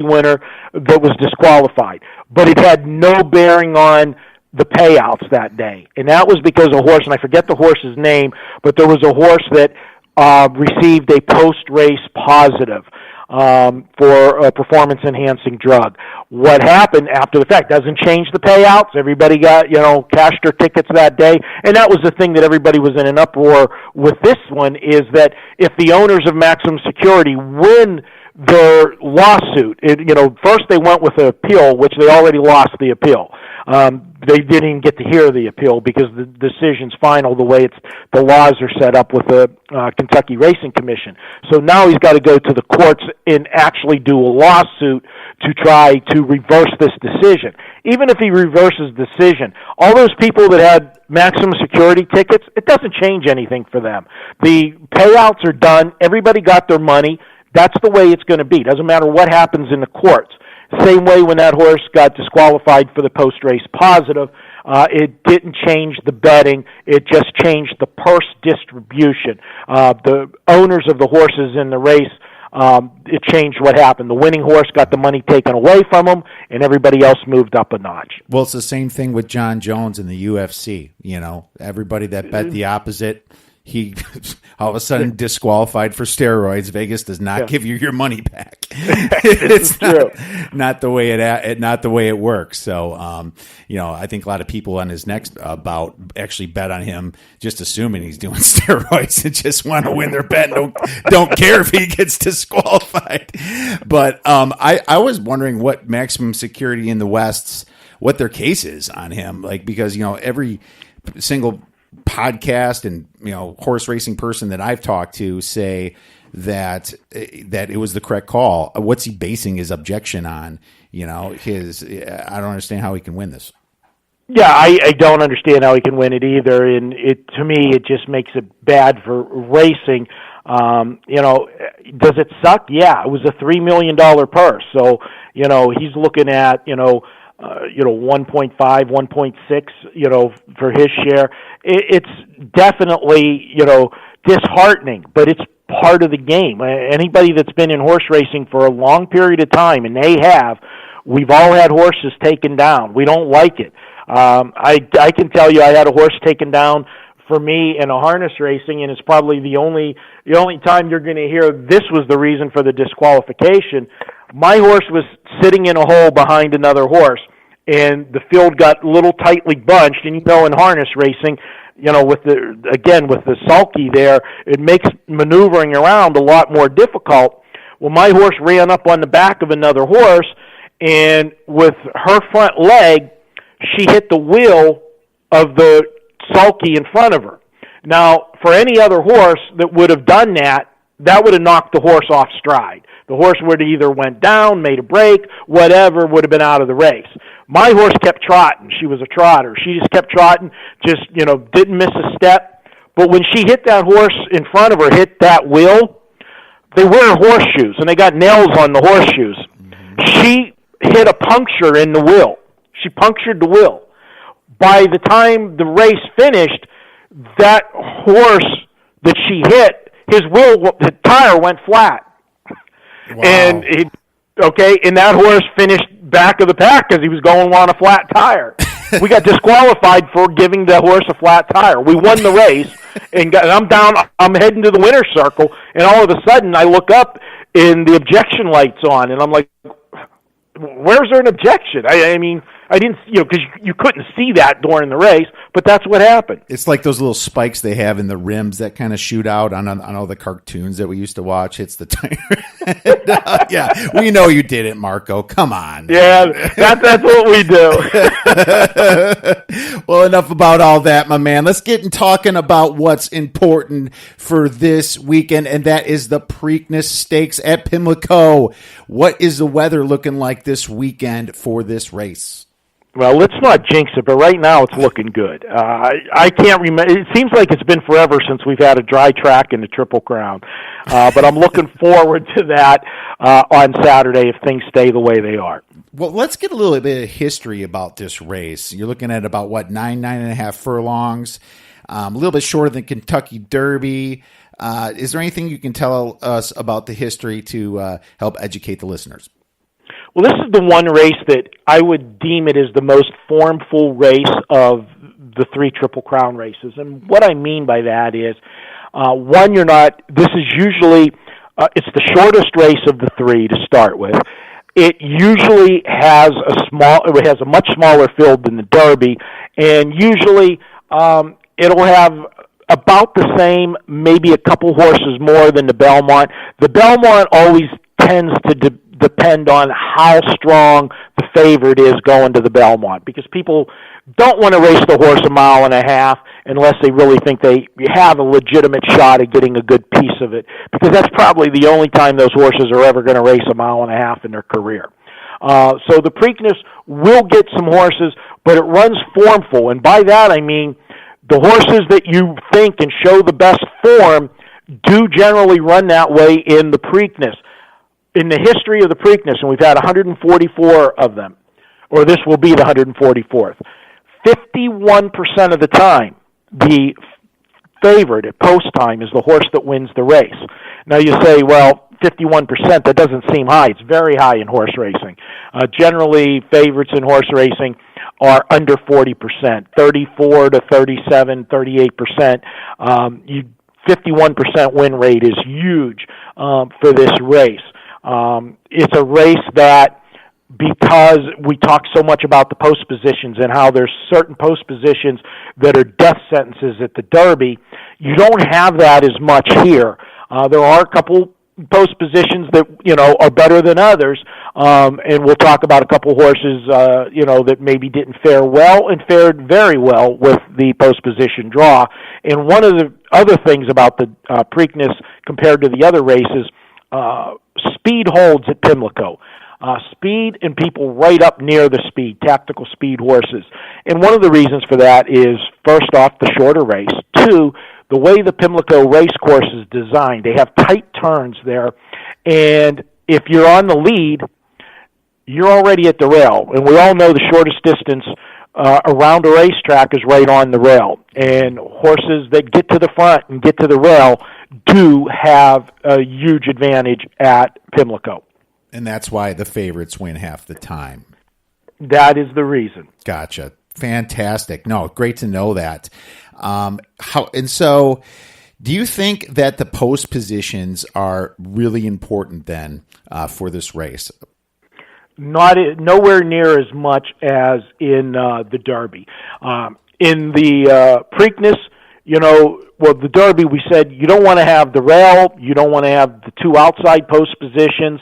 winner that was disqualified. But it had no bearing on the payouts that day. And that was because a horse, and I forget the horse's name, but there was a horse that received a post-race positive for a performance-enhancing drug. What happened after the fact doesn't change the payouts. Everybody got, cashed their tickets that day. And that was the thing that everybody was in an uproar with this one, is that if the owners of Maximum Security win their lawsuit, first they went with an appeal, which they already lost the appeal. They didn't even get to hear the appeal because the decision's final the way the laws are set up with the Kentucky Racing Commission. So now he's got to go to the courts and actually do a lawsuit to try to reverse this decision. Even if he reverses the decision, all those people that had maximum security tickets, it doesn't change anything for them. The payouts are done. Everybody got their money. That's the way it's going to be. Doesn't matter what happens in the courts. Same way when that horse got disqualified for the post-race positive, it didn't change the betting. It just changed the purse distribution. The owners of the horses in the race, it changed what happened. The winning horse got the money taken away from him, and everybody else moved up a notch. Well, it's the same thing with John Jones in the UFC. Everybody that bet the opposite, he all of a sudden disqualified for steroids. Vegas does not give you your money back. It's true. Not the way it works. So, I think a lot of people on his next bout actually bet on him, just assuming he's doing steroids and just want to win their bet. And don't care if he gets disqualified. But I was wondering what Maximum Security in the West's, what their case is on him, because every single podcast and horse racing person that I've talked to say that it was the correct call. What's he basing his objection on? I don't understand how he can win this. Yeah, I don't understand how he can win it either, and to me it just makes it bad for racing. Does it suck? Yeah, it was a $3 million purse, so he's looking at 1.5, 1.6, for his share. It's definitely, disheartening, but it's part of the game. Anybody that's been in horse racing for a long period of time, and we've all had horses taken down. We don't like it. I can tell you I had a horse taken down for me in a harness racing, and it's probably the only time you're going to hear this was the reason for the disqualification. My horse was sitting in a hole behind another horse, and the field got a little tightly bunched. And in harness racing, with the sulky there, it makes maneuvering around a lot more difficult. Well, my horse ran up on the back of another horse, and with her front leg, she hit the wheel of the sulky in front of her. Now, for any other horse that would have done that would have knocked the horse off stride. The horse would have either went down, made a break, whatever, would have been out of the race. My horse kept trotting. She was a trotter. She just kept trotting, didn't miss a step. But when she hit that horse in front of her, hit that wheel, they wear horseshoes, and they got nails on the horseshoes. She hit a puncture in the wheel. She punctured the wheel. By the time the race finished, that horse that she hit, the tire went flat. Wow. And and that horse finished back of the pack because he was going on a flat tire. We got disqualified for giving the horse a flat tire. We won the race, and I'm heading to the winner's circle, and all of a sudden I look up and the objection light's on, and I'm like, where's there an objection? I mean, I didn't, because you couldn't see that during the race, but that's what happened. It's like those little spikes they have in the rims that kind of shoot out on all the cartoons that we used to watch. Hits the tire. Yeah, we know you did it, Marco. Come on. Yeah, that's what we do. Well, enough about all that, my man. Let's get in talking about what's important for this weekend, and that is the Preakness Stakes at Pimlico. What is the weather looking like this weekend for this race? Well, let's not jinx it, but right now it's looking good. I can't remember. It seems like it's been forever since we've had a dry track in the Triple Crown. But I'm looking forward to that on Saturday if things stay the way they are. Well, let's get a little bit of history about this race. You're looking at about, nine and a half furlongs, a little bit shorter than Kentucky Derby. Is there anything you can tell us about the history to help educate the listeners? Well, this is the one race that I would deem it as the most formful race of the 3 Triple Crown races. And what I mean by that is, one, this is usually, it's the shortest race of the 3 to start with. It usually has a much smaller field than the Derby, and usually it'll have about the same, maybe a couple horses more than the Belmont. The Belmont always tends to depend on how strong the favorite is going to the Belmont, because people don't want to race the horse a mile and a half unless they really think they have a legitimate shot at getting a good piece of it, because that's probably the only time those horses are ever going to race a mile and a half in their career. So the Preakness will get some horses, but it runs formful, and by that I mean the horses that you think can show the best form do generally run that way in the Preakness. In the history of the Preakness, and we've had 144 of them, or this will be the 144th, 51% of the time, the favorite at post time is the horse that wins the race. Now you say, well, 51%, that doesn't seem high. It's very high in horse racing. Generally, favorites in horse racing are under 40%, 34 to 37, 38%. 51% win rate is huge for this race. It's a race that, because we talk so much about the post positions and how there's certain post positions that are death sentences at the Derby, you don't have that as much here. There are a couple post positions that, are better than others, and we'll talk about a couple horses, that maybe didn't fare well and fared very well with the post position draw. And one of the other things about the Preakness compared to the other races, speed holds at Pimlico. Speed and people right up near the speed, tactical speed horses. And one of the reasons for that is, first off, the shorter race. 2, the way the Pimlico race course is designed. They have tight turns there, and if you're on the lead, you're already at the rail. And we all know the shortest distance around a racetrack is right on the rail. And horses that get to the front and get to the rail do have a huge advantage at Pimlico. And that's why the favorites win half the time. That is the reason. Gotcha. Fantastic. No, great to know that. So do you think that the post positions are really important then for this race? Nowhere near as much as in the Derby. In the Preakness, the Derby, we said you don't want to have the rail, you don't want to have the 2 outside post positions.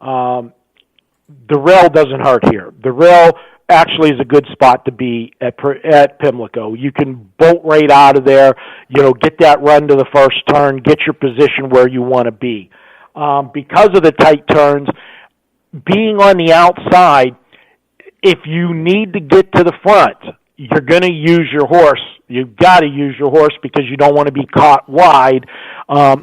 The rail doesn't hurt here. The rail actually is a good spot to be at Pimlico. You can bolt right out of there, get that run to the first turn, get your position where you want to be. Because of the tight turns, being on the outside, if you need to get to the front, you're going to use your horse. You've got to use your horse because you don't want to be caught wide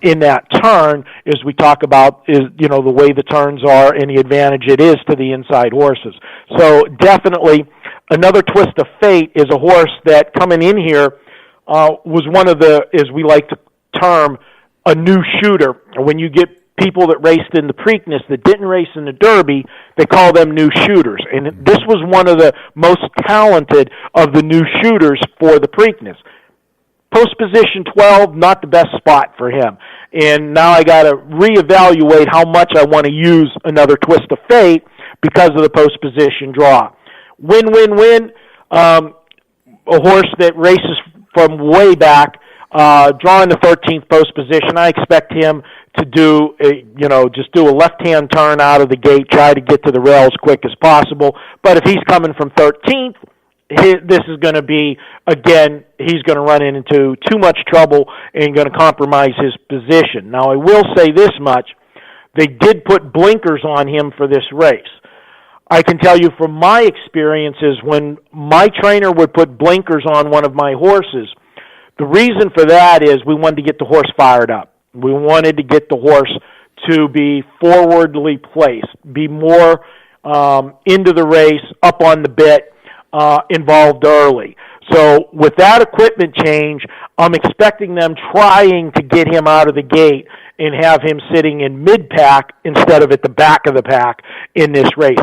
in that turn, as we talk about, is the way the turns are and the advantage it is to the inside horses. So definitely another twist of fate is a horse that coming in here was one of the, as we like to term, a new shooter. When you get people that raced in the Preakness that didn't race in the Derby, they call them new shooters. And this was one of the most talented of the new shooters for the Preakness. Post position 12, not the best spot for him. And now I got to reevaluate how much I want to use another twist of fate because of the post position draw. Win. A horse that races from way back, drawing the 13th post position. I expect him to do just do a left-hand turn out of the gate, try to get to the rail as quick as possible. But if he's coming from 13th, this is going to be, again, he's going to run into too much trouble and going to compromise his position. Now, I will say this much. They did put blinkers on him for this race. I can tell you from my experiences, when my trainer would put blinkers on one of my horses, the reason for that is we wanted to get the horse fired up. We wanted to get the horse to be forwardly placed, be more into the race, up on the bit, involved early. So with that equipment change, I'm expecting them trying to get him out of the gate and have him sitting in mid-pack instead of at the back of the pack in this race.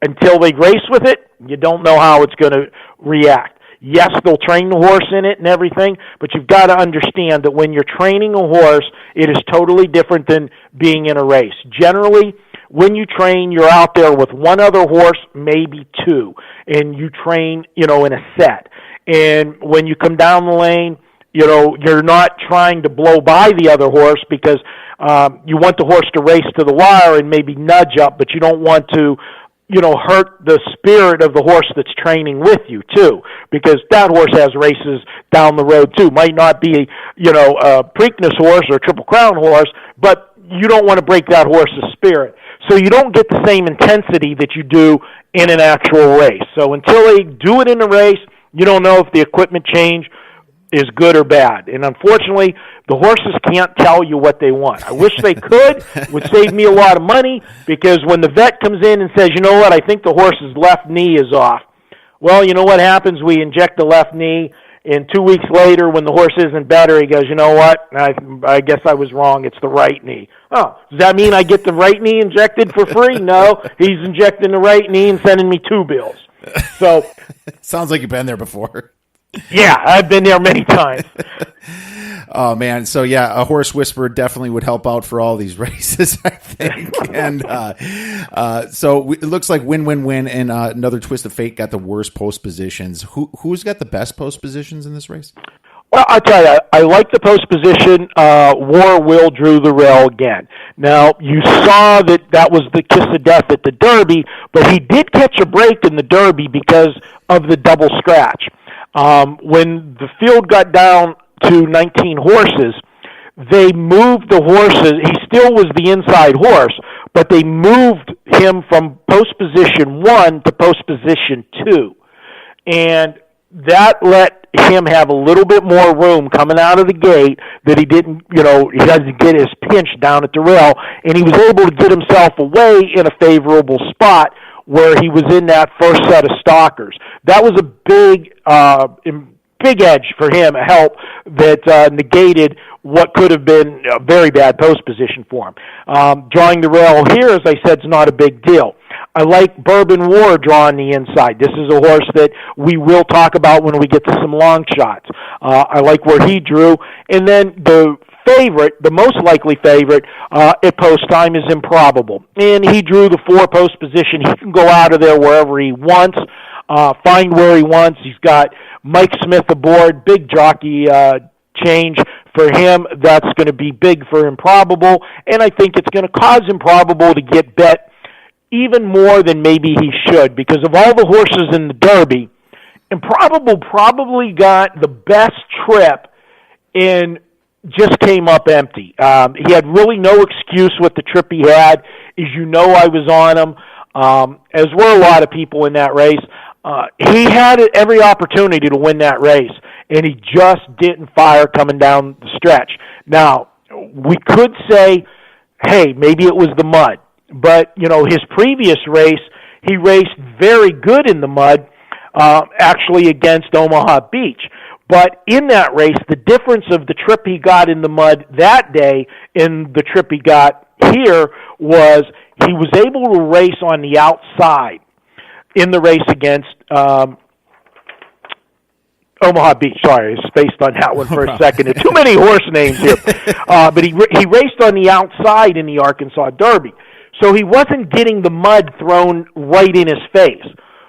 Until they race with it, you don't know how it's going to react. Yes, they'll train the horse in it and everything, but you've got to understand that when you're training a horse, it is totally different than being in a race. Generally, when you train, you're out there with one other horse, maybe two, and you train, in a set. And when you come down the lane, you're not trying to blow by the other horse because you want the horse to race to the wire and maybe nudge up, but you don't want to hurt the spirit of the horse that's training with you, too, because that horse has races down the road, too. Might not be, a Preakness horse or a Triple Crown horse, but you don't want to break that horse's spirit. So you don't get the same intensity that you do in an actual race. So until they do it in a race, you don't know if the equipment change is good or bad. And unfortunately, the horses can't tell you what they want. I wish they could. It would save me a lot of money, because when the vet comes in and says, you know what, I think the horse's left knee is off. Well, you know what happens? We inject the left knee, and 2 weeks later, when the horse isn't better, he goes, you know what, I guess I was wrong. It's the right knee. Oh, does that mean I get the right knee injected for free? No, he's injecting the right knee and sending me 2 bills. So sounds like you've been there before. Yeah, I've been there many times. Oh, man. So, yeah, a horse whisperer definitely would help out for all these races, I think. And so it looks like win-win-win, and another twist of fate got the worst post positions. Who's got the best post positions in this race? Well, I'll tell you, I like the post position. War Will drew the rail again. Now, you saw that was the kiss of death at the Derby, but he did catch a break in the Derby because of the double scratch. When the field got down to 19 horses, they moved the horses. He still was the inside horse, but they moved him from post position 1 to post position 2. And that let him have a little bit more room coming out of the gate that he didn't, he doesn't get his pinch down at the rail, and he was able to get himself away in a favorable spot where he was in that first set of stalkers. That was a big edge for him, a help that negated what could have been a very bad post position for him. Drawing the rail here, as I said, is not a big deal. I like Bourbon War drawing the inside. This is a horse that we will talk about when we get to some long shots. I like where he drew. And then the favorite, the most likely favorite at post time is Improbable. And he drew the 4 post position. He can go out of there wherever he wants, find where he wants. He's got Mike Smith aboard, big jockey change for him. That's going to be big for Improbable. And I think it's going to cause Improbable to get bet even more than maybe he should, because of all the horses in the Derby, Improbable probably got the best trip and just came up empty. He had really no excuse with the trip he had. As you know, I was on him, as were a lot of people in that race. He had every opportunity to win that race, and he just didn't fire coming down the stretch. Now, we could say, hey, maybe it was the mud. But, his previous race, he raced very good in the mud, actually against Omaha Beach. But in that race, the difference of the trip he got in the mud that day and the trip he got here was he was able to race on the outside in the race against Omaha Beach. Sorry, I spaced on that one for a second. Too many horse names here. But he raced on the outside in the Arkansas Derby. So he wasn't getting the mud thrown right in his face.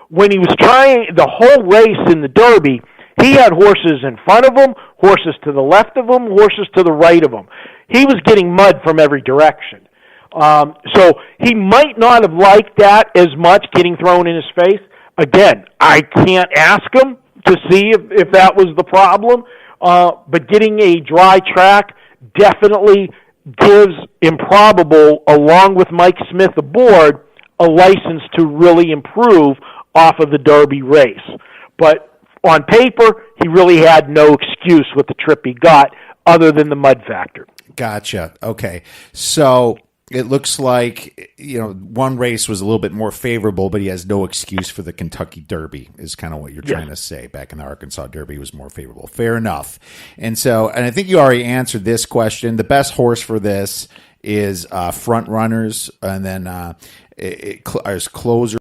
When he was trying the whole race in the Derby, he had horses in front of him, horses to the left of him, horses to the right of him. He was getting mud from every direction. So he might not have liked that as much, getting thrown in his face. Again, I can't ask him to see if that was the problem, but getting a dry track definitely gives Improbable, along with Mike Smith aboard, a license to really improve off of the Derby race. But on paper, he really had no excuse with the trip he got other than the mud factor. Gotcha. Okay. So it looks like, one race was a little bit more favorable, but he has no excuse for the Kentucky Derby is kind of what you're trying to say. Back in the Arkansas Derby was more favorable. Fair enough. And I think you already answered this question. The best horse for this is Front Runners, and then as closer